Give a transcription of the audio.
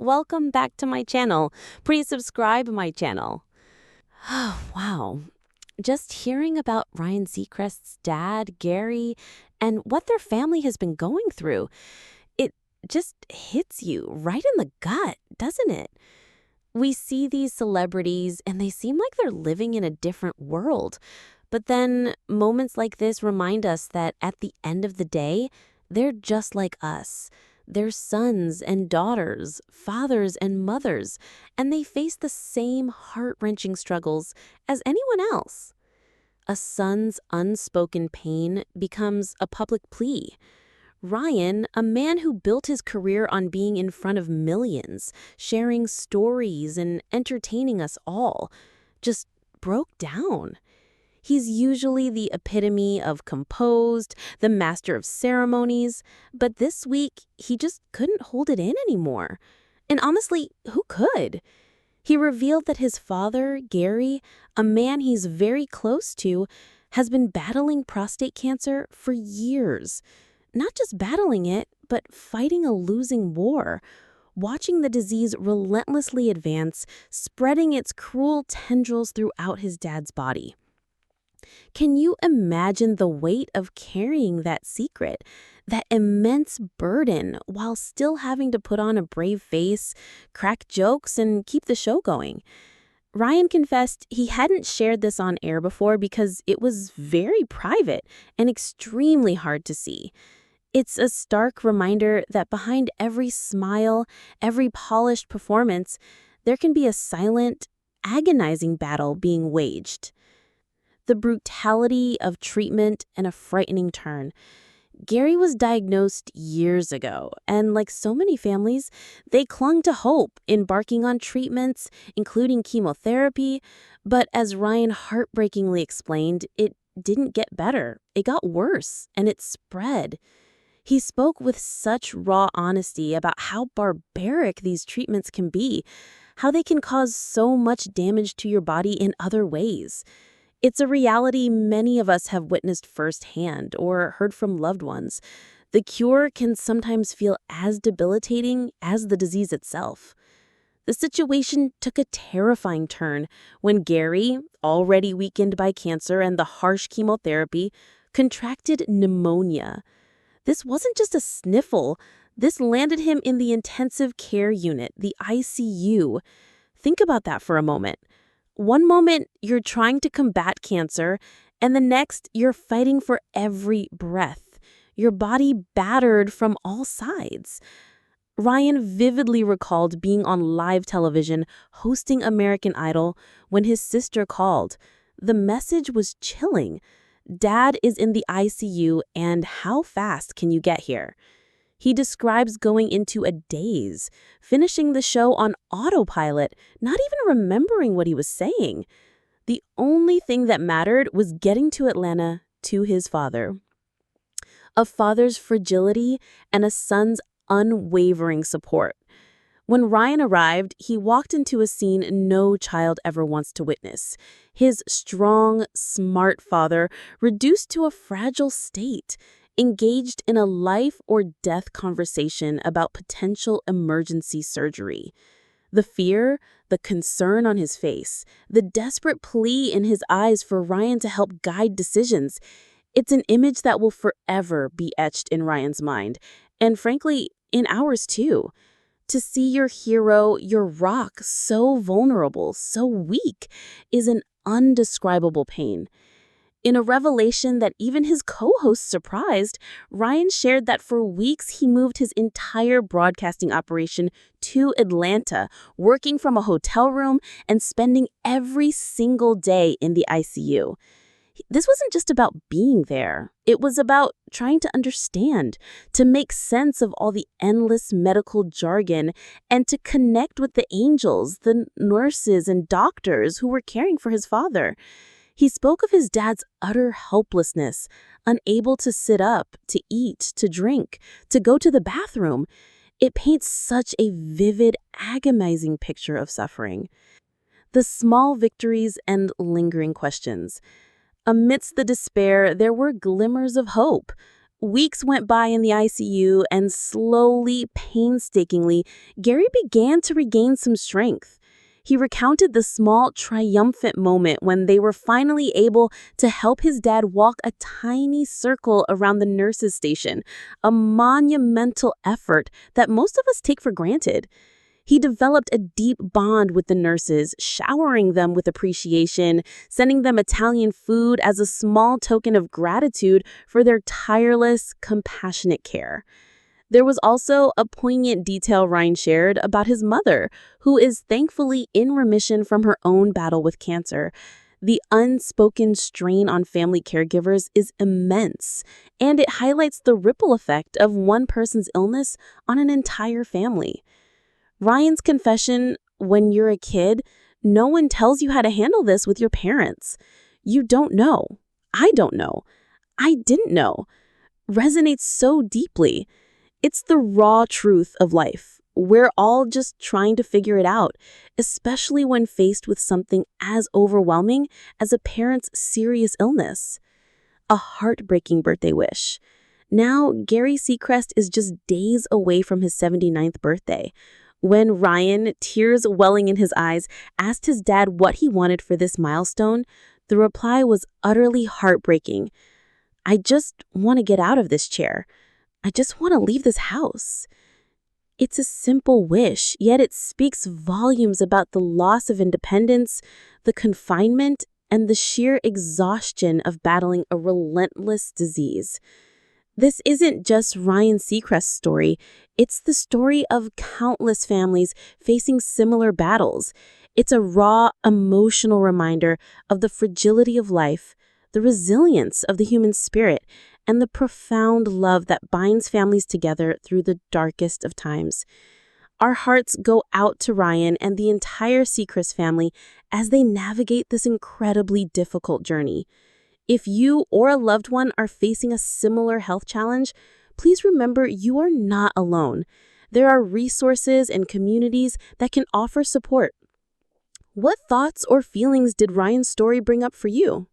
welcome back to my channel. Please subscribe my channel. Oh, wow. Just hearing about Ryan Seacrest's dad, Gary, and what their family has been going through, it just hits you right in the gut, doesn't it? We see these celebrities and they seem like they're living in a different world. But then moments like this remind us that at the end of the day, they're just like us. They're sons and daughters, fathers and mothers, and they face the same heart-wrenching struggles as anyone else. A son's unspoken pain becomes a public plea. Ryan, a man who built his career on being in front of millions, sharing stories and entertaining us all, just broke down. He's usually the epitome of composed, the master of ceremonies, but this week he just couldn't hold it in anymore. And honestly, who could? He revealed that his father, Gary, a man he's very close to, has been battling prostate cancer for years. Not just battling it, but fighting a losing war, watching the disease relentlessly advance, spreading its cruel tendrils throughout his dad's body. Can you imagine the weight of carrying that secret, that immense burden, while still having to put on a brave face, crack jokes, and keep the show going? Ryan confessed he hadn't shared this on air before because it was very private and extremely hard to see. It's a stark reminder that behind every smile, every polished performance, there can be a silent, agonizing battle being waged. The brutality of treatment and a frightening turn. Gary was diagnosed years ago, and like so many families, they clung to hope, embarking on treatments, including chemotherapy. But as Ryan heartbreakingly explained, it didn't get better. It got worse, and it spread. He spoke with such raw honesty about how barbaric these treatments can be, how they can cause so much damage to your body in other ways. It's a reality many of us have witnessed firsthand or heard from loved ones. The cure can sometimes feel as debilitating as the disease itself. The situation took a terrifying turn when Gary, already weakened by cancer and the harsh chemotherapy, contracted pneumonia. This wasn't just a sniffle. This landed him in the intensive care unit, the ICU. Think about that for a moment. One moment, you're trying to combat cancer, and the next, you're fighting for every breath. Your body battered from all sides. Ryan vividly recalled being on live television hosting American Idol when his sister called. The message was chilling. Dad is in the ICU, and how fast can you get here? He describes going into a daze, finishing the show on autopilot, not even remembering what he was saying. The only thing that mattered was getting to Atlanta to his father. A father's fragility and a son's unwavering support. When Ryan arrived, he walked into a scene no child ever wants to witness. His strong, smart father reduced to a fragile state, engaged in a life or death conversation about potential emergency surgery. The fear, the concern on his face, the desperate plea in his eyes for Ryan to help guide decisions. It's an image that will forever be etched in Ryan's mind, and frankly, in ours too. To see your hero, your rock, so vulnerable, so weak, is an undescribable pain. In a revelation that even his co-host surprised, Ryan shared that for weeks he moved his entire broadcasting operation to Atlanta, working from a hotel room and spending every single day in the ICU. This wasn't just about being there. It was about trying to understand, to make sense of all the endless medical jargon, and to connect with the angels, the nurses and doctors who were caring for his father. He spoke of his dad's utter helplessness, unable to sit up, to eat, to drink, to go to the bathroom. It paints such a vivid, agonizing picture of suffering. The small victories and lingering questions. Amidst the despair, there were glimmers of hope. Weeks went by in the ICU, and slowly, painstakingly, Gary began to regain some strength. He recounted the small, triumphant moment when they were finally able to help his dad walk a tiny circle around the nurses' station, a monumental effort that most of us take for granted. He developed a deep bond with the nurses, showering them with appreciation, sending them Italian food as a small token of gratitude for their tireless, compassionate care. There was also a poignant detail Ryan shared about his mother, who is thankfully in remission from her own battle with cancer. The unspoken strain on family caregivers is immense, and it highlights the ripple effect of one person's illness on an entire family. Ryan's confession, when you're a kid, no one tells you how to handle this with your parents. You don't know. I don't know. I didn't know. Resonates so deeply. It's the raw truth of life. We're all just trying to figure it out, especially when faced with something as overwhelming as a parent's serious illness. A heartbreaking birthday wish. Now, Gary Seacrest is just days away from his 79th birthday. When Ryan, tears welling in his eyes, asked his dad what he wanted for this milestone, the reply was utterly heartbreaking. "I just want to get out of this chair. I just want to leave this house." It's a simple wish, yet it speaks volumes about the loss of independence, the confinement, and the sheer exhaustion of battling a relentless disease. This isn't just Ryan Seacrest's story. It's the story of countless families facing similar battles. It's a raw, emotional reminder of the fragility of life, the resilience of the human spirit, and the profound love that binds families together through the darkest of times. Our hearts go out to Ryan and the entire Seacrest family as they navigate this incredibly difficult journey. If you or a loved one are facing a similar health challenge, please remember you are not alone. There are resources and communities that can offer support. What thoughts or feelings did Ryan's story bring up for you?